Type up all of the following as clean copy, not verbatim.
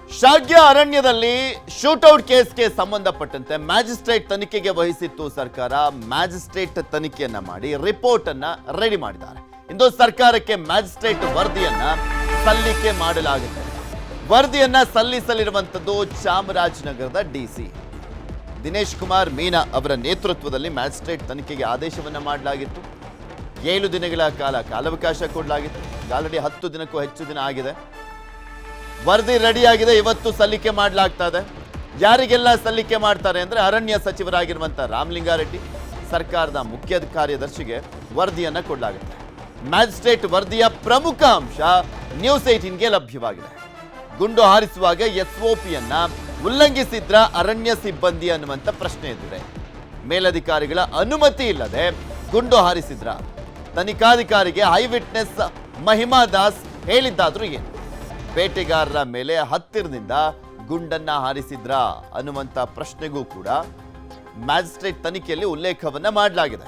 ಶಾಗ್ಯ ಅರಣ್ಯದಲ್ಲಿ ಶೂಟೌಟ್ ಕೇಸ್ಗೆ ಸಂಬಂಧಪಟ್ಟಂತೆ ಮ್ಯಾಜಿಸ್ಟ್ರೇಟ್ ತನಿಖೆಗೆ ವಹಿಸಿತ್ತು ಸರ್ಕಾರ. ಮ್ಯಾಜಿಸ್ಟ್ರೇಟ್ ತನಿಖೆಯನ್ನ ಮಾಡಿ ರಿಪೋರ್ಟ್ ಅನ್ನ ರೆಡಿ ಮಾಡಿದ್ದಾರೆ. ಇಂದು ಸರ್ಕಾರಕ್ಕೆ ಮ್ಯಾಜಿಸ್ಟ್ರೇಟ್ ವರದಿಯನ್ನ ಸಲ್ಲಿಕೆ ಮಾಡಲಾಗಿದೆ. ವರದಿಯನ್ನ ಸಲ್ಲಿಸಲಿರುವಂತದ್ದು ಚಾಮರಾಜನಗರದ ಡಿಸಿ ದಿನೇಶ್ ಕುಮಾರ್ ಮೀನಾ ಅವರ ನೇತೃತ್ವದಲ್ಲಿ ಮ್ಯಾಜಿಸ್ಟ್ರೇಟ್ ತನಿಖೆಗೆ ಆದೇಶವನ್ನ ಮಾಡಲಾಗಿತ್ತು. 7 ದಿನಗಳ ಕಾಲಾವಕಾಶ ಕೊಡಲಾಗಿತ್ತು. ಆಲ್ರೆಡಿ 10 ದಿನಕ್ಕೂ ಹೆಚ್ಚು ದಿನ ಆಗಿದೆ. ವರದಿ ರೆಡಿಯಾಗಿದೆ, ಇವತ್ತು ಸಲ್ಲಿಕೆ ಮಾಡಲಾಗ್ತಾ ಇದೆ. ಯಾರಿಗೆಲ್ಲ ಸಲ್ಲಿಕೆ ಮಾಡ್ತಾರೆ ಅಂದ್ರೆ ಅರಣ್ಯ ಸಚಿವರಾಗಿರುವಂತ ರಾಮಲಿಂಗಾರೆಡ್ಡಿ, ಸರ್ಕಾರದ ಮುಖ್ಯ ಕಾರ್ಯದರ್ಶಿಗೆ ವರದಿಯನ್ನ ಕೊಡಲಾಗುತ್ತೆ. ಮ್ಯಾಜಿಸ್ಟ್ರೇಟ್ ವರದಿಯ ಪ್ರಮುಖ ಅಂಶ ನ್ಯೂಸ್ 18ಗೆ ಲಭ್ಯವಾಗಿದೆ. ಗುಂಡು ಹಾರಿಸುವಾಗ ಎಸ್ಒಪಿಯನ್ನ ಉಲ್ಲಂಘಿಸಿದ್ರ ಅರಣ್ಯ ಸಿಬ್ಬಂದಿ ಅನ್ನುವಂತ ಪ್ರಶ್ನೆ ಎದ್ದಿದೆ. ಮೇಲಧಿಕಾರಿಗಳ ಅನುಮತಿ ಇಲ್ಲದೆ ಗುಂಡು ಹಾರಿಸಿದ್ರ? ತನಿಖಾಧಿಕಾರಿಗೆ ಐ ವಿಟ್ನೆಸ್ ಮಹಿಮಾ ದಾಸ್ ಹೇಳಿದ್ದಾದ್ರೂ ಏನು? ಬೇಟೆಗಾರರ ಮೇಲೆ ಹತ್ತಿರದಿಂದ ಗುಂಡನ್ನ ಹಾರಿಸಿದ್ರ ಅನ್ನುವಂಥ ಪ್ರಶ್ನೆಗೂ ಕೂಡ ಮ್ಯಾಜಿಸ್ಟ್ರೇಟ್ ತನಿಖೆಯಲ್ಲಿ ಉಲ್ಲೇಖವನ್ನ ಮಾಡಲಾಗಿದೆ.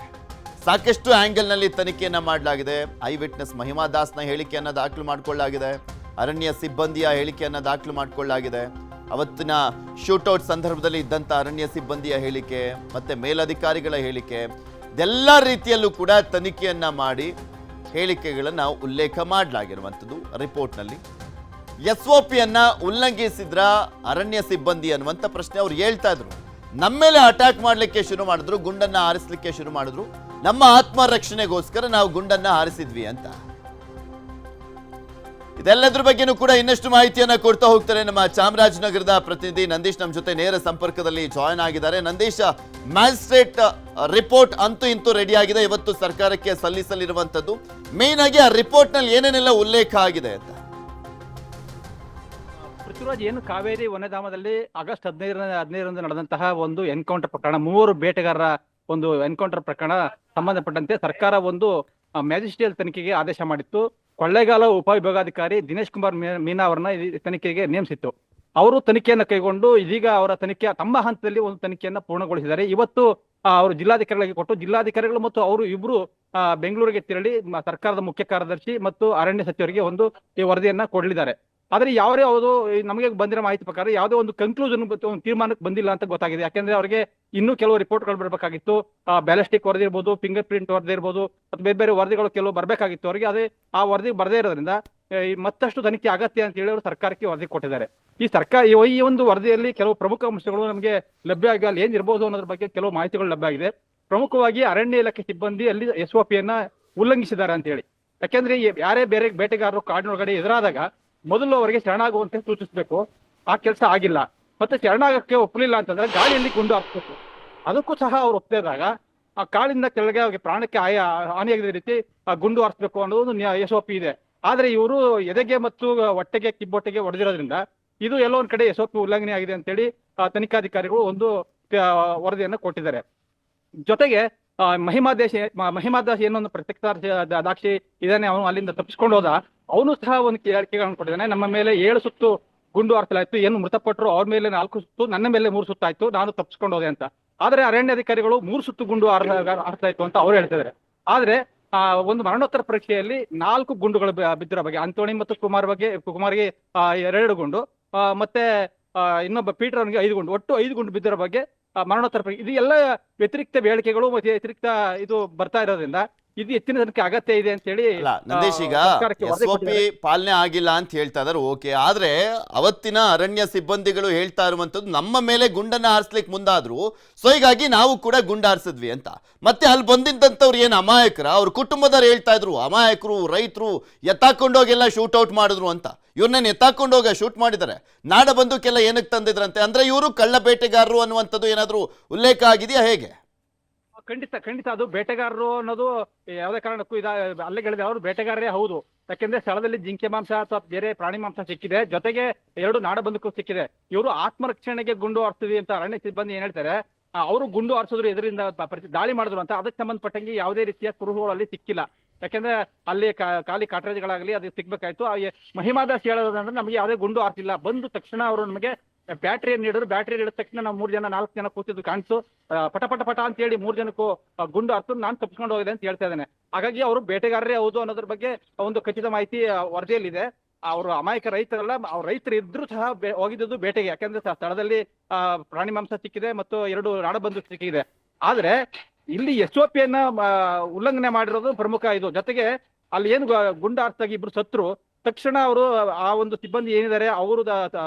ಸಾಕಷ್ಟು ಆಂಗಲ್ನಲ್ಲಿ ತನಿಖೆಯನ್ನ ಮಾಡಲಾಗಿದೆ. ಐ ವಿಟ್ನೆಸ್ ಮಹಿಮಾ ದಾಸ್ನ ಹೇಳಿಕೆಯನ್ನ ದಾಖಲು ಮಾಡಿಕೊಳ್ಳಲಾಗಿದೆ. ಅರಣ್ಯ ಸಿಬ್ಬಂದಿಯ ಹೇಳಿಕೆಯನ್ನ ದಾಖಲು ಮಾಡಿಕೊಳ್ಳಲಾಗಿದೆ. ಅವತ್ತಿನ ಶೂಟೌಟ್ ಸಂದರ್ಭದಲ್ಲಿ ಇದ್ದಂಥ ಅರಣ್ಯ ಸಿಬ್ಬಂದಿಯ ಹೇಳಿಕೆ ಮತ್ತೆ ಮೇಲಧಿಕಾರಿಗಳ ಹೇಳಿಕೆ, ಇದೆಲ್ಲ ರೀತಿಯಲ್ಲೂ ಕೂಡ ತನಿಖೆಯನ್ನ ಮಾಡಿ ಹೇಳಿಕೆಗಳನ್ನು ಉಲ್ಲೇಖ ಮಾಡಲಾಗಿರುವಂಥದ್ದು ರಿಪೋರ್ಟ್ನಲ್ಲಿ. ಎಸ್ಒಪಿಯನ್ನ ಉಲ್ಲಂಘಿಸಿದ್ರ ಅರಣ್ಯ ಸಿಬ್ಬಂದಿ ಅನ್ನುವಂಥ ಪ್ರಶ್ನೆ ಅವ್ರು ಹೇಳ್ತಾ ಇದ್ರು. ನಮ್ಮ ಮೇಲೆ ಅಟ್ಯಾಕ್ ಮಾಡಲಿಕ್ಕೆ ಶುರು ಮಾಡಿದ್ರು, ಗುಂಡನ್ನ ಹಾರಿಸಲಿಕ್ಕೆ ಶುರು ಮಾಡಿದ್ರು. ನಮ್ಮ ಆತ್ಮರಕ್ಷಣೆಗೋಸ್ಕರ ನಾವು ಗುಂಡನ್ನ ಹಾರಿಸಿದ್ವಿ ಅಂತ. ಇದೆಲ್ಲದ್ರ ಬಗ್ಗೆನೂ ಕೂಡ ಇನ್ನಷ್ಟು ಮಾಹಿತಿಯನ್ನ ಕೊಡ್ತಾ ಹೋಗ್ತಾರೆ ನಮ್ಮ ಚಾಮರಾಜನಗರದ ಪ್ರತಿನಿಧಿ ನಂದೀಶ್ ನಮ್ಮ ಜೊತೆ ನೇರ ಸಂಪರ್ಕದಲ್ಲಿ ಜಾಯ್ನ್ ಆಗಿದ್ದಾರೆ. ನಂದೀಶ್, ಮ್ಯಾಜಿಸ್ಟ್ರೇಟ್ ರಿಪೋರ್ಟ್ ಅಂತೂ ಇಂತೂ ರೆಡಿ ಆಗಿದೆ, ಇವತ್ತು ಸರ್ಕಾರಕ್ಕೆ ಸಲ್ಲಿಸಲಿರುವಂತದ್ದು. ಮೇನ್ ಆಗಿ ಆ ರಿಪೋರ್ಟ್ ನಲ್ಲಿ ಏನೇನೆಲ್ಲ ಉಲ್ಲೇಖ ಆಗಿದೆ ಅಂತ? ಪೃಥ್ವಿರಾಜ್, ಏನು ಕಾವೇರಿ ವನಧಾಮದಲ್ಲಿ ಆಗಸ್ಟ್ 15ರಂದು ನಡೆದಂತಹ ಒಂದು ಎನ್ಕೌಂಟರ್ ಪ್ರಕರಣ, 3 ಬೇಟೆಗಾರರ ಒಂದು ಎನ್ಕೌಂಟರ್ ಪ್ರಕರಣ ಸಂಬಂಧಪಟ್ಟಂತೆ ಸರ್ಕಾರ ಒಂದು ಮ್ಯಾಜಿಸ್ಟ್ರೇಟ್ ತನಿಖೆಗೆ ಆದೇಶ ಮಾಡಿತ್ತು. ಕೊಳ್ಳೇಗಾಲ ಉಪವಿಭಾಗಾಧಿಕಾರಿ ದಿನೇಶ್ ಕುಮಾರ್ ಮೀನಾ ಅವರನ್ನ ತನಿಖೆಗೆ ನೇಮಿಸಿತ್ತು. ಅವರು ತನಿಖೆಯನ್ನು ಕೈಗೊಂಡು ಇದೀಗ ಅವರ ತನಿಖೆ ತಮ್ಮ ಹಂತದಲ್ಲಿ ಒಂದು ತನಿಖೆಯನ್ನ ಪೂರ್ಣಗೊಳಿಸಿದ್ದಾರೆ. ಇವತ್ತು ಅವರು ಜಿಲ್ಲಾಧಿಕಾರಿಗಳಿಗೆ ಕೊಟ್ಟು, ಜಿಲ್ಲಾಧಿಕಾರಿಗಳು ಮತ್ತು ಅವರು ಇಬ್ರು ಬೆಂಗಳೂರಿಗೆ ತೆರಳಿ ಸರ್ಕಾರದ ಮುಖ್ಯ ಕಾರ್ಯದರ್ಶಿ ಮತ್ತು ಅರಣ್ಯ ಸಚಿವರಿಗೆ ಒಂದು ಈ ವರದಿಯನ್ನ ಕೊಡಲಿದ್ದಾರೆ. ಆದ್ರೆ ಯಾವುದು ನಮಗೆ ಬಂದಿರೋ ಮಾಹಿತಿ ಪ್ರಕಾರ ಯಾವುದೇ ಒಂದು ಕನ್ಕ್ಲೂಷನ್ ತೀರ್ಮಾನಕ್ಕೆ ಬಂದಿಲ್ಲ ಅಂತ ಗೊತ್ತಾಗಿದೆ. ಯಾಕೆಂದ್ರೆ ಅವರಿಗೆ ಇನ್ನೂ ಕೆಲವು ರಿಪೋರ್ಟ್ಗಳು ಬರಬೇಕಾಗಿತ್ತು. ಬ್ಯಾಲಿಸ್ಟಿಕ್ ವರದಿ ಇರ್ಬೋದು, ಫಿಂಗರ್ ಪ್ರಿಂಟ್ ವರದಿ ಇರ್ಬೋದು, ಮತ್ತು ಬೇರೆ ಬೇರೆ ವರದಿಗಳು ಕೆಲವು ಬರಬೇಕಾಗಿತ್ತು ಅವರಿಗೆ. ಅದೇ ಆ ವರದಿ ಬರದೇ ಇರೋದ್ರಿಂದ ಮತ್ತಷ್ಟು ತನಿಖೆ ಅಗತ್ಯ ಅಂತ ಹೇಳಿ ಅವರು ಸರ್ಕಾರಕ್ಕೆ ವರದಿ ಕೊಟ್ಟಿದ್ದಾರೆ. ಈ ಒಂದು ವರದಿಯಲ್ಲಿ ಕೆಲವು ಪ್ರಮುಖ ಅಂಶಗಳು ನಮಗೆ ಲಭ್ಯ ಆಗಿ ಅಲ್ಲಿ ಏನಿರ್ಬೋದು ಅನ್ನೋದ್ರ ಬಗ್ಗೆ ಕೆಲವು ಮಾಹಿತಿಗಳು ಲಭ್ಯ ಆಗಿದೆ. ಪ್ರಮುಖವಾಗಿ ಅರಣ್ಯ ಇಲಾಖೆ ಸಿಬ್ಬಂದಿ ಅಲ್ಲಿ ಎಸ್ಒಪಿಯನ್ನ ಉಲ್ಲಂಘಿಸಿದ್ದಾರೆ ಅಂತ ಹೇಳಿ. ಯಾಕೆಂದ್ರೆ ಯಾರೇ ಬೇರೆ ಬೇಟೆಗಾರರು ಕಾಡಿನೊಳಗಡೆ ಎದುರಾದಾಗ ಮೊದಲು ಅವರಿಗೆ ಶರಣಾಗುವಂತೆ ಸೂಚಿಸಬೇಕು. ಆ ಕೆಲಸ ಆಗಿಲ್ಲ. ಮತ್ತೆ ಶರಣಾಗಕ್ಕೆ ಒಪ್ಪಲಿಲ್ಲ ಅಂತಂದ್ರೆ ಗಾಳಿಯಲ್ಲಿ ಗುಂಡು ಹಾಕ್ಬೇಕು. ಅದಕ್ಕೂ ಸಹ ಅವ್ರು ಒಪ್ಪದಿದ್ದಾಗ ಆ ಕಾಳಿಂದ ಕೆಳಗೆ ಅವ್ರಿಗೆ ಪ್ರಾಣಕ್ಕೆ ಹಾನಿಯಾಗದ ರೀತಿ ಗುಂಡು ಹಾರಿಸ್ಬೇಕು ಅನ್ನೋದು ಒಂದು ಎಸ್ಒಪಿ ಇದೆ. ಆದ್ರೆ ಇವರು ಎದೆಗೆ ಮತ್ತು ಹೊಟ್ಟೆಗೆ ಕಿಬ್ಬೊಟ್ಟೆಗೆ ಹೊಡೆದಿರೋದ್ರಿಂದ ಇದು ಎಲ್ಲೋ ಒಂದ್ ಕಡೆ ಎಸ್ಒಪಿ ಉಲ್ಲಂಘನೆ ಆಗಿದೆ ಅಂತೇಳಿ ತನಿಖಾಧಿಕಾರಿಗಳು ಒಂದು ವರದಿಯನ್ನ ಕೊಟ್ಟಿದ್ದಾರೆ. ಜೊತೆಗೆ ಮಹಿಮಾ ದಾಸ್ ಏನೊಂದು ಪ್ರತ್ಯಕ್ಷ ಸಾಕ್ಷಿ ಇದಾನೆ, ಅವನು ಅಲ್ಲಿಂದ ತಪ್ಪಿಸ್ಕೊಂಡು ಹೋದ. ಅವನು ಸಹ ಒಂದು ಹೇಳಿಕೆಗಳನ್ನು ಕೊಟ್ಟಿದ್ದಾನೆ. ನಮ್ಮ ಮೇಲೆ 7 ಸುತ್ತು ಗುಂಡು ಹಾರಿಸಲಾಯ್ತು, ಏನು ಮೃತಪಟ್ಟರು ಅವ್ರ ಮೇಲೆ 4 ಸುತ್ತು, ನನ್ನ ಮೇಲೆ 3 ಸುತ್ತು ಆಯ್ತು, ನಾನು ತಪ್ಪಿಸ್ಕೊಂಡು ಹೋದೆ ಅಂತ. ಆದ್ರೆ ಅರಣ್ಯ ಅಧಿಕಾರಿಗಳು 3 ಸುತ್ತು ಗುಂಡು ಹಾರಿಸಲಾಯ್ತು ಅಂತ ಅವ್ರು ಹೇಳ್ತಿದ್ದಾರೆ. ಆದ್ರೆ ಒಂದು ಮರಣೋತ್ತರ ಪರೀಕ್ಷೆಯಲ್ಲಿ 4 ಗುಂಡುಗಳು ಬಿದ್ದಿರೋ ಬಗ್ಗೆ, ಅಂತೋಣಿ ಮತ್ತು ಕುಮಾರ್ಗೆ 2 ಗುಂಡು, ಮತ್ತೆ ಇನ್ನೊಬ್ಬ ಪೀಟರ್ ಅವನಿಗೆ 5 ಗುಂಡು, ಒಟ್ಟು 5 ಗುಂಡು ಬಿದ್ದಿರೋ ಬಗ್ಗೆ ಮರಣೋತ್ತರ ಪರೀಕ್ಷೆ. ಇದು ಎಲ್ಲ ವ್ಯತಿರಿಕ್ತ ಹೇಳಿಕೆಗಳು ಮತ್ತೆ ವ್ಯತಿರಿಕ್ತ ಇದು ಬರ್ತಾ ಇರೋದ್ರಿಂದ ಇದು ಹೆಚ್ಚಿನ ತನಿಖೆ ಅಗತ್ಯ ಇದೆ ಅಂತ ಹೇಳಿ. ನಂದೇಶ್, ಈಗ ಎಸ್ಒಪಿ ಪಾಲನೆ ಆಗಿಲ್ಲ ಅಂತ ಹೇಳ್ತಾ ಇದಾರೆ, ಓಕೆ. ಆದ್ರೆ ಅವತ್ತಿನ ಅರಣ್ಯ ಸಿಬ್ಬಂದಿಗಳು ಹೇಳ್ತಾ ಇರುವಂತದ್ದು ನಮ್ಮ ಮೇಲೆ ಗುಂಡನ್ನ ಹಾರಿಸ್ಲಿಕ್ಕೆ ಮುಂದಾದ್ರು, ಸೊ ಹೀಗಾಗಿ ನಾವು ಕೂಡ ಗುಂಡು ಹಾರಿಸಿದ್ವಿ ಅಂತ. ಮತ್ತೆ ಅಲ್ಲಿ ಬಂದಿದ್ದಂಥವ್ರು ಏನು ಅಮಾಯಕರ, ಅವ್ರ ಕುಟುಂಬದವ್ರು ಹೇಳ್ತಾ ಇದ್ರು ಅಮಾಯಕರು, ರೈತರು ಎತ್ತಾಕೊಂಡೋಗೆಲ್ಲ ಶೂಟ್ ಔಟ್ ಮಾಡಿದ್ರು ಅಂತ. ಇವ್ರನ್ನೇನು ಎತ್ತಾಕೊಂಡೋಗ ಶೂಟ್ ಮಾಡಿದ್ದಾರೆ? ನಾಡ ಬಂದೂಕೆಲ್ಲ ಏನಕ್ಕೆ ತಂದಿದ್ರಂತೆ? ಅಂದ್ರೆ ಇವರು ಕಳ್ಳ ಬೇಟೆಗಾರರು ಅನ್ನುವಂಥದ್ದು ಏನಾದ್ರು ಉಲ್ಲೇಖ ಆಗಿದೆಯಾ, ಹೇಗೆ? ಖಂಡಿತ ಅದು ಬೇಟೆಗಾರರು ಅನ್ನೋದು ಯಾವುದೇ ಕಾರಣಕ್ಕೂ ಅಲ್ಲೇ ಹೇಳಿದೆ. ಅವರು ಬೇಟೆಗಾರರೇ ಹೌದು. ಯಾಕೆಂದ್ರೆ ಸ್ಥಳದಲ್ಲಿ ಜಿಂಕೆ ಮಾಂಸ ಅಥವಾ ಬೇರೆ ಪ್ರಾಣಿ ಮಾಂಸ ಸಿಕ್ಕಿದೆ, ಜೊತೆಗೆ 2 ನಾಡ ಬಂದೂಕು ಸಿಕ್ಕಿದೆ. ಇವರು ಆತ್ಮರಕ್ಷಣೆಗೆ ಗುಂಡು ಹಾರಿಸ್ತೀವಿ ಅಂತ ಅರಣ್ಯ ಸಿಬ್ಬಂದಿ ಏನ್ ಹೇಳ್ತಾರೆ, ಅವರು ಗುಂಡು ಹಾರಿಸಿದ್ರು, ಎದುರಿಂದ ದಾಳಿ ಮಾಡಿದ್ರು ಅಂತ. ಅದಕ್ಕೆ ಸಂಬಂಧಪಟ್ಟಂಗೆ ಯಾವುದೇ ರೀತಿಯ ಕುರುಹುಗಳಲ್ಲಿ ಸಿಕ್ಕಿಲ್ಲ. ಯಾಕೆಂದ್ರೆ ಅಲ್ಲಿ ಖಾಲಿ ಕಾಟ್ರೇಜ್ಗಳಾಗಲಿ ಅದು ಸಿಗ್ಬೇಕಾಯ್ತು. ಮಹಿಮಾ ದಾಸ್ ಹೇಳೋದಂದ್ರೆ ನಮಗೆ ಯಾವುದೇ ಗುಂಡು ಹಾರಿಸಿಲ್ಲ, ಬಂದು ತಕ್ಷಣ ಅವರು ನಮಗೆ ಬ್ಯಾಟ್ರಿಯನ್ನು ನೀಡಿದ್ರು. ಬ್ಯಾಟ್ರಿ ಹಿಡಿದ ತಕ್ಷಣ ನಾವು 3 ಜನ 4 ಜನ ಕೂತಿದ್ದು ಕಾಣಿಸು, ಪಟ ಪಟ ಪಟ ಅಂತ ಹೇಳಿ 3 ಜನಕ್ಕೂ ಗುಂಡು ಹಾರಿಸು, ನಾನು ತಪ್ಪಿಸ್ಕೊಂಡು ಹೋಗಿದೆ ಅಂತ ಹೇಳ್ತಾ ಇದ್ದೇನೆ. ಹಾಗಾಗಿ ಅವರು ಬೇಟೆಗಾರರೇ ಹೌದು ಅನ್ನೋದ್ರ ಬಗ್ಗೆ ಒಂದು ಖಚಿತ ಮಾಹಿತಿ ವರದಿಯಲ್ಲಿದೆ. ಅವರು ಅಮಾಯಕ ರೈತರಲ್ಲ, ಅವ್ರ ರೈತರು ಇದ್ರೂ ಸಹ ಹೋಗಿದ್ದು ಬೇಟೆಗೆ. ಯಾಕಂದ್ರೆ ಸ್ಥಳದಲ್ಲಿ ಪ್ರಾಣಿ ಮಾಂಸ ಸಿಕ್ಕಿದೆ ಮತ್ತು 2 ನಾಡಬಂದು ಸಿಕ್ಕಿದೆ. ಆದ್ರೆ ಇಲ್ಲಿ SOP ಯನ್ನ ಉಲ್ಲಂಘನೆ ಮಾಡಿರೋದು ಪ್ರಮುಖ. ಇದು ಜೊತೆಗೆ ಅಲ್ಲಿ ಏನು ಗುಂಡಾರ್ಸಾಗಿ ಇಬ್ರು ಸತ್ರು ತಕ್ಷಣ ಅವರು ಆ ಒಂದು ಸಿಬ್ಬಂದಿ ಏನಿದ್ದಾರೆ ಅವರು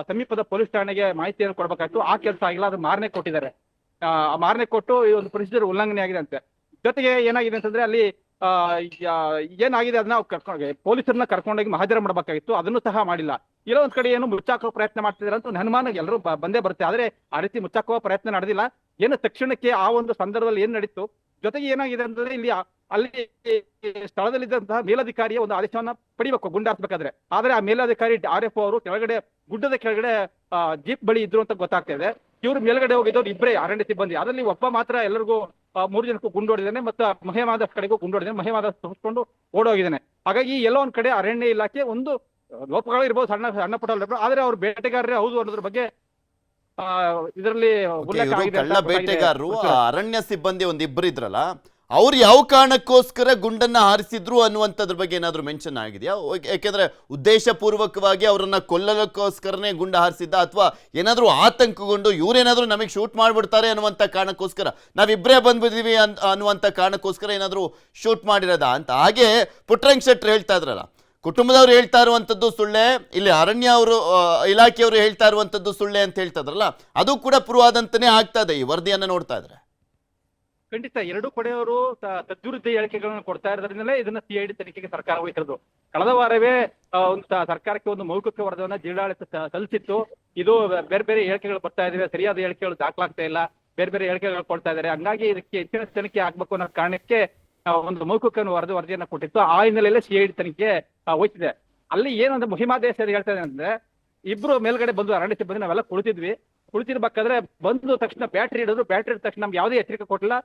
ಸಮೀಪದ ಪೊಲೀಸ್ ಠಾಣೆಗೆ ಮಾಹಿತಿಯನ್ನು ಕೊಡ್ಬೇಕಾಯ್ತು. ಆ ಕೆಲಸ ಆಗಿಲ್ಲ, ಅದು ಮಾರನೆ ಕೊಟ್ಟಿದ್ದಾರೆ. ಮಾರನೆ ಕೊಟ್ಟು ಈ ಒಂದು ಪ್ರೊಸೀಜರ್ ಉಲ್ಲಂಘನೆ ಆಗಿದೆ ಅಂತೆ. ಜೊತೆಗೆ ಏನಾಗಿದೆ ಅಂತಂದ್ರೆ ಅಲ್ಲಿ ಏನಾಗಿದೆ ಅದನ್ನ ಪೊಲೀಸರನ್ನ ಕರ್ಕೊಂಡೋಗಿ ಹಾಜರು ಮಾಡಬೇಕಾಗಿತ್ತು, ಅದನ್ನು ಸಹ ಮಾಡಿಲ್ಲ. ಇರೋ ಒಂದ್ ಕಡೆ ಏನು ಮುಚ್ಚಾಕೋ ಪ್ರಯತ್ನ ಮಾಡ್ತಿದ್ದಾರೆ ಅಂತ ಒಂದು ಅನುಮಾನ ಎಲ್ಲರೂ ಬಂದೇ ಬರುತ್ತೆ. ಆದ್ರೆ ಆ ರೀತಿ ಮುಚ್ಚಾಕುವ ಪ್ರಯತ್ನ ನಡೆದಿಲ್ಲ. ಏನು ತಕ್ಷಣಕ್ಕೆ ಆ ಒಂದು ಸಂದರ್ಭದಲ್ಲಿ ಏನ್ ನಡೀತು, ಜೊತೆಗೆ ಏನಾಗಿದೆ ಅಂತಂದ್ರೆ ಅಲ್ಲಿ ಸ್ಥಳದಲ್ಲಿದ್ದಂತಹ ಮೇಲಧಿಕಾರಿಯ ಒಂದು ಆದೇಶವನ್ನ ಪಡಿಬೇಕು ಗುಂಡಾರ್ಸ್ಬೇಕಾದ್ರೆ. ಆದ್ರೆ ಆ ಮೇಲಧಿಕಾರಿ RFO ಅವರು ಕೆಳಗಡೆ ಗುಡ್ಡದ ಕೆಳಗಡೆ ಜೀಪ್ ಬಳಿ ಇದ್ರು ಅಂತ ಗೊತ್ತಾಗ್ತಾ ಇದೆ. ಇವ್ರು ಮೇಲ್ಗಡೆ ಹೋಗಿದ್ದವ್ರು ಇಬ್ಬರೇ ಅರಣ್ಯ ಸಿಬ್ಬಂದಿ. ಅದರಲ್ಲಿ ಒಬ್ಬ ಮಾತ್ರ ಎಲ್ಲರಿಗೂ 3 ಜನಕ್ಕೂ ಗುಂಡೋಡಿದ್ದಾನೆ ಮತ್ತು ಮಹೇಮಾದಸ್ ಕಡೆಗೂ ಗುಂಡೋಡಿದ್ದಾನೆ. ಮಹೇಮಾದಸ್ ತಪ್ಪಿಸ್ಕೊಂಡು ಓಡೋಗಿದ್ದಾನೆ. ಹಾಗಾಗಿ ಎಲ್ಲೋ ಒಂದ್ ಕಡೆ ಅರಣ್ಯ ಇಲಾಖೆ ಒಂದು ಲೋಪಗಳು ಇರ್ಬೋದು, ಸಣ್ಣ ಪುಟ್ಟ, ಆದ್ರೆ ಅವ್ರು ಬೇಟೆಗಾರರೇ ಹೌದು ಅನ್ನೋದ್ರ ಬಗ್ಗೆ ಇದರಲ್ಲಿ ಕಳ್ಳ ಬೇಟೆಗಾರರು ಅರಣ್ಯ ಸಿಬ್ಬಂದಿ ಒಂದಿಬ್ರು ಇದ್ರಲ್ಲ, ಅವ್ರು ಯಾವ ಕಾರಣಕ್ಕೋಸ್ಕರ ಗುಂಡನ್ನ ಹಾರಿಸಿದ್ರು ಅನ್ನುವಂಥದ್ರ ಬಗ್ಗೆ ಏನಾದ್ರು ಮೆನ್ಷನ್ ಆಗಿದೆಯಾ? ಯಾಕೆಂದ್ರೆ ಉದ್ದೇಶ ಪೂರ್ವಕವಾಗಿ ಅವರನ್ನ ಕೊಲ್ಲೋಕ್ಕೋಸ್ಕರನೇ ಗುಂಡ ಹಾರಿಸಿದ್ದ, ಅಥವಾ ಏನಾದ್ರು ಆತಂಕಗೊಂಡು ಇವ್ರೇನಾದ್ರು ನಮಗೆ ಶೂಟ್ ಮಾಡ್ಬಿಡ್ತಾರೆ ಅನ್ನುವಂಥ ಕಾರಣಕ್ಕೋಸ್ಕರ, ನಾವಿಬ್ಬರೇ ಬಂದ್ಬಿದ್ದೀವಿ ಅನ್ನುವಂಥ ಕಾರಣಕ್ಕೋಸ್ಕರ ಏನಾದ್ರು ಶೂಟ್ ಮಾಡಿರೋದಾ ಅಂತ. ಹಾಗೆ ಪುಟ್ಟರಂಗ ಶೆಟ್ರು ಹೇಳ್ತಾ ಇದ್ರಲ್ಲ, ಕುಟುಂಬದವ್ರು ಹೇಳ್ತಾ ಇರುವಂಥದ್ದು ಸುಳ್ಳೆ, ಇಲ್ಲಿ ಅರಣ್ಯ ಅವರು ಇಲಾಖೆಯವರು ಹೇಳ್ತಾ ಇರುವಂಥದ್ದು ಸುಳ್ಳೆ ಅಂತ ಹೇಳ್ತಾ ಇದ್ರಲ್ಲ, ಅದು ಕೂಡ ಪ್ರೂವ್ ಆದಂತಾನೆ ಆಗ್ತಾ ಇದೆ ಈ ವರದಿಯನ್ನ ನೋಡ್ತಾ ಇದ್ರೆ. ಖಂಡಿತ ಎರಡು ಕಡೆಯವರು ತದ್ವಿರುದ್ಧ ಹೇಳಿಕೆಗಳನ್ನು ಕೊಡ್ತಾ ಇರೋದ್ರಿಂದಲೇ ಇದನ್ನ CID ತನಿಖೆಗೆ ಸರ್ಕಾರ ವಹಿಸಿರೋದು. ಕಳೆದ ವಾರವೇ ಒಂದು ಸರ್ಕಾರಕ್ಕೆ ಒಂದು ಮೌಖಿಕ ವರದಿಯನ್ನ ಜಿಲ್ಲಾಡಳಿತ ಸಲ್ಲಿಸಿತ್ತು. ಇದು ಬೇರೆ ಬೇರೆ ಹೇಳಿಕೆಗಳು ಬರ್ತಾ ಇದಾವೆ, ಸರಿಯಾದ ಹೇಳಿಕೆಗಳು ದಾಖಲಾಗ್ತಾ ಇಲ್ಲ, ಬೇರೆ ಬೇರೆ ಹೇಳಿಕೆಗಳು ಕೊಡ್ತಾ ಇದ್ದಾರೆ. ಹಂಗಾಗಿ ಇದಕ್ಕೆ ಹೆಚ್ಚಿನ ತನಿಖೆ ಆಗ್ಬೇಕು ಅನ್ನೋ ಕಾರಣಕ್ಕೆ ಒಂದು ಮೌಖಿಕ ವರದಿಯನ್ನ ಕೊಟ್ಟಿತ್ತು. ಆ ಹಿನ್ನೆಲೆಯಲ್ಲಿ CID ತನಿಖೆ ವಹಿಸಿದೆ. ಅಲ್ಲಿ ಏನಂದ್ರೆ ಮಹಿಮಾದೇಶ ಹೇಳ್ತಾ ಇದೆ ಅಂದ್ರೆ, ಇಬ್ರು ಮೇಲ್ಗಡೆ ಬಂದು ಅರಣ್ಯ ಸಿಬ್ಬಂದಿ ನಾವೆಲ್ಲ ಕುಳಿತಿರ್ಬೇಕಾದ್ರೆ ಬಂದು ತಕ್ಷಣ ಬ್ಯಾಟ್ರಿ ಹಿಡಿದ್ರು. ಬ್ಯಾಟ್ರಿ ಹಿಡಿದ ತಕ್ಷಣ ನಮ್ಗೆ ಯಾವುದೇ ಎಚ್ಚರಿಕೆ ಕೊಟ್ಟಿಲ್ಲ,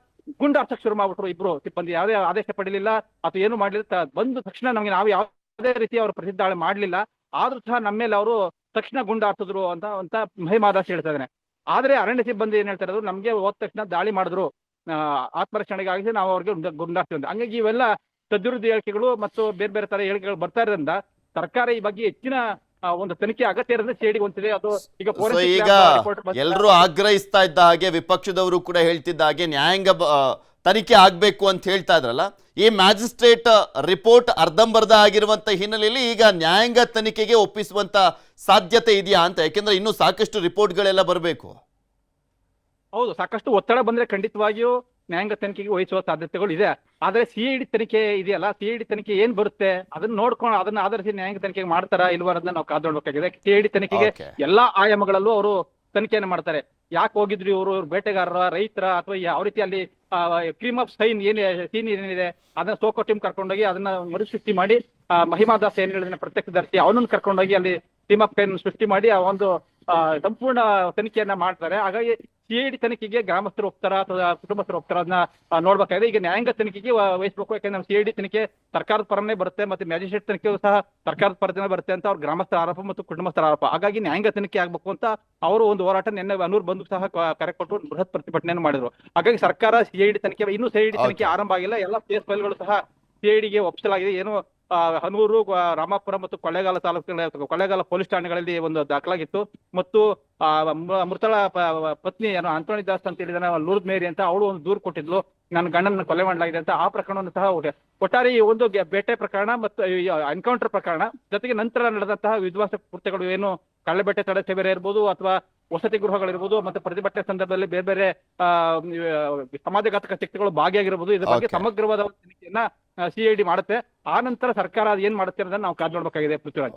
ಗುಂಡಾರ್ಸಕ್ ಶುರು ಮಾಡ್ಬಿಟ್ರು. ಇಬ್ರು ಸಿಬ್ಬಂದಿ ಯಾವುದೇ ಆದೇಶ ಪಡಲಿಲ್ಲ ಅಥವಾ ಏನು ಮಾಡ್ಲಿಲ್ಲ. ಬಂದು ತಕ್ಷಣ ನಮ್ಗೆ ನಾವು ಯಾವುದೇ ರೀತಿ ಅವ್ರ ಪ್ರತಿದಾಳಿ ಮಾಡ್ಲಿಲ್ಲ, ಆದ್ರೂ ಸಹ ನಮ್ಮ ಮೇಲೆ ಅವರು ತಕ್ಷಣ ಗುಂಡಾರ್ಸಿದ್ರು ಅಂತ ಮಹಿಮಾದಾಸ್ ಹೇಳ್ತಾ ಇದ್ದಾನೆ. ಆದ್ರೆ ಅರಣ್ಯ ಸಿಬ್ಬಂದಿ ಏನ್ ಹೇಳ್ತಾ ಇರೋದು, ನಮ್ಗೆ ಹೋದ ತಕ್ಷಣ ದಾಳಿ ಮಾಡಿದ್ರು, ಆತ್ಮರಕ್ಷಣೆಗಾಗಿ ನಾವು ಅವ್ರಿಗೆ ಗುಂಡಾರ್ಸ್ತೀವಿ. ಹಂಗಾಗಿ ಇವೆಲ್ಲ ತದ್ವಿರುದ್ಧ ಹೇಳಿಕೆಗಳು ಮತ್ತು ಬೇರೆ ಬೇರೆ ತರ ಹೇಳಿಕೆಗಳು ಬರ್ತಾ ಇರೋದ್ರಿಂದ ಸರ್ಕಾರ ಈ ಬಗ್ಗೆ ಹೆಚ್ಚಿನ ಒಂದು ತನಿಖೆ ಅಗತ್ಯ ಇರೋದ್ರೆ CID ಹೊಂದಿದೆ. ಅದು ಈಗ ಎಲ್ಲರೂ ಆಗ್ರಹಿಸ್ತಾ ಇದ್ದ ಹಾಗೆ, ವಿಪಕ್ಷದವರು ಕೂಡ ಹೇಳ್ತಿದ್ದ ಹಾಗೆ ನ್ಯಾಯಾಂಗ ತನಿಖೆ ಆಗ್ಬೇಕು ಅಂತ ಹೇಳ್ತಾ ಇದ್ರಲ್ಲ, ಈ ಮ್ಯಾಜಿಸ್ಟ್ರೇಟ್ ರಿಪೋರ್ಟ್ ಅರ್ಧಂಬರ್ಧ ಆಗಿರುವಂತ ಹಿನ್ನೆಲೆಯಲ್ಲಿ ಈಗ ನ್ಯಾಯಾಂಗ ತನಿಖೆಗೆ ಒಪ್ಪಿಸುವಂತ ಸಾಧ್ಯತೆ ಇದೆಯಾ ಅಂತ? ಯಾಕೆಂದ್ರೆ ಇನ್ನೂ ಸಾಕಷ್ಟು ರಿಪೋರ್ಟ್ಗಳೆಲ್ಲ ಬರಬೇಕು. ಹೌದು, ಸಾಕಷ್ಟು ಒತ್ತಡ ಬಂದ್ರೆ ಖಂಡಿತವಾಗಿಯೂ ನ್ಯಾಯಾಂಗ ತನಿಖೆಗೆ ವಹಿಸುವ ಸಾಧ್ಯತೆಗಳು ಇದೆ. ಆದ್ರೆ CID ತನಿಖೆ ಇದೆಯಲ್ಲ, CID ತನಿಖೆ ಏನ್ ಬರುತ್ತೆ ಅದನ್ನ ನೋಡ್ಕೊಂಡು ಅದನ್ನ ಆಧರಿಸಿ ನ್ಯಾಯಾಂಗ ತನಿಖೆ ಮಾಡ್ತಾರಾ ಇಲ್ವಾ ಅನ್ನೋದನ್ನ ನಾವು ಕಾದೊಳ್ಬೇಕಾಗಿದೆ. CID ತನಿಖೆಗೆ ಎಲ್ಲಾ ಆಯಾಮಗಳಲ್ಲೂ ಅವರು ತನಿಖೆಯನ್ನು ಮಾಡ್ತಾರೆ. ಯಾಕೆ ಹೋಗಿದ್ರು ಇವರು, ಬೇಟೆಗಾರರ, ರೈತರ, ಅಥವಾ ಯಾವ ರೀತಿ ಅಲ್ಲಿ ಕ್ರೀಮ್ ಆಫ್ ಸೀನ್ ಏನಿದೆ ಅದನ್ನ ಸೋಕೋ ಟೀಮ್ ಕರ್ಕೊಂಡೋಗಿ ಅದನ್ನ ಮರುಸೃಷ್ಟಿ ಮಾಡಿ, ಮಹಿಮಾದಾಸ್ ಏನ್ ಹೇಳಿದ್ರೆ ಪ್ರತ್ಯಕ್ಷದರ್ಶಿ ಅವನನ್ನು ಕರ್ಕೊಂಡೋಗಿ ಅಲ್ಲಿ ಟೀಮ್ ಆಫ್ ಕೈನ್ ಸೃಷ್ಟಿ ಮಾಡಿ ಆ ಒಂದು ಸಂಪೂರ್ಣ ತನಿಖೆಯನ್ನ ಮಾಡ್ತಾರೆ. ಹಾಗಾಗಿ CID ತನಿಖೆಗೆ ಗ್ರಾಮಸ್ಥರು ಹೋಗ್ತಾರ ಅಥವಾ ಕುಟುಂಬಸ್ಥರು ಹೋಗ್ತಾರ ಅದನ್ನ ನೋಡ್ಬೇಕಾಗಿದೆ. ಈಗ ನ್ಯಾಯಾಂಗ ತನಿಖೆಗೆ ವಹಿಸಬೇಕು. ಯಾಕಂದ್ರೆ ನಮ್ಮ CID ತನಿಖೆ ಸರ್ಕಾರದ ಪರನೇ ಬರುತ್ತೆ, ಮತ್ತೆ ಮ್ಯಾಜಿಸ್ಟ್ರೇಟ್ ತನಿಖೆಯೂ ಸಹ ಸರ್ಕಾರದ ಪರನೇ ಬರುತ್ತೆ ಅಂತ ಅವ್ರ ಗ್ರಾಮಸ್ಥರ ಆರೋಪ ಮತ್ತು ಕುಟುಂಬಸ್ಥರ ಆರೋಪ. ಹಾಗಾಗಿ ನ್ಯಾಯಾಂಗ ತನಿಖೆ ಆಗ್ಬೇಕು ಅಂತ ಅವರು ಒಂದು ಹೋರಾಟ ನಿನ್ನೆ ಅನೂರ್ ಬಂದು ಸಹ ಕರೆ ಕೊಟ್ಟು ಬೃಹತ್ ಪ್ರತಿಭಟನೆಯನ್ನು ಮಾಡಿದ್ರು. ಹಾಗಾಗಿ ಸರ್ಕಾರ CID ತನಿಖೆ ಇನ್ನೂ CID ತನಿಖೆ ಆರಂಭ ಆಗಿಲ್ಲ. ಎಲ್ಲ ಕೇಸ್ ಫೈಲ್ಗಳು ಸಹ CIDಗೆ ಒಪ್ಪಿಸಲಾಗಿದೆ. ಏನು ಹನೂರು, ರಾಮಾಪುರ ಮತ್ತು ಕೊಳ್ಳೇಗಾಲ ತಾಲೂಕಿನ ಕೊಳ್ಳೇಗಾಲ ಪೊಲೀಸ್ ಠಾಣೆಗಳಲ್ಲಿ ಒಂದು ದಾಖಲಾಗಿತ್ತು. ಮತ್ತು ಮೃತಳ ಪತ್ನಿ ಏನು ಆಂಟೋನಿ ದಾಸ್ ಅಂತ ಹೇಳಿದ ಲೂರ್ದ್ ಮೇರಿ ಅಂತ, ಅವಳು ಒಂದು ದೂರು ಕೊಟ್ಟಿದ್ಲು, ನನ್ನ ಗಂಡನ ಕೊಲೆ ಮಾಡಲಾಗಿದೆ ಅಂತ. ಆ ಪ್ರಕರಣವನ್ನು ಸಹ ಒಟ್ಟಾರೆ ಒಂದು ಬೇಟೆ ಪ್ರಕರಣ ಮತ್ತು ಎನ್ಕೌಂಟರ್ ಪ್ರಕರಣ ಜೊತೆಗೆ ನಂತರ ನಡೆದಂತಹ ವಿಧ್ವಂಸ ಕೃತ್ಯಗಳು, ಏನು ಕಳ್ಳಬೇಟೆ ತಡೆ ಸೇವೆ ಇರ್ಬೋದು ಅಥವಾ ವಸತಿ ಗೃಹಗಳಿರ್ಬೋದು, ಮತ್ತೆ ಪ್ರತಿಭಟನೆ ಸಂದರ್ಭದಲ್ಲಿ ಬೇರೆ ಬೇರೆ ಸಮಾಜಘಾತಕ ಶಕ್ತಿಗಳು ಭಾಗಿಯಾಗಿರ್ಬೋದು, ಇದ್ರ ಬಗ್ಗೆ ಸಮಗ್ರವಾದ ತನಿಖೆಯನ್ನ CID ಮಾಡುತ್ತೆ. ಆ ನಂತರ ಸರ್ಕಾರ ಏನ್ ಮಾಡುತ್ತೆ ಅನ್ನೋದನ್ನ ನಾವು ಕಾದು ನೋಡ್ಬೇಕಾಗಿದೆ ಪೃಥ್ವಿರಾಜ್.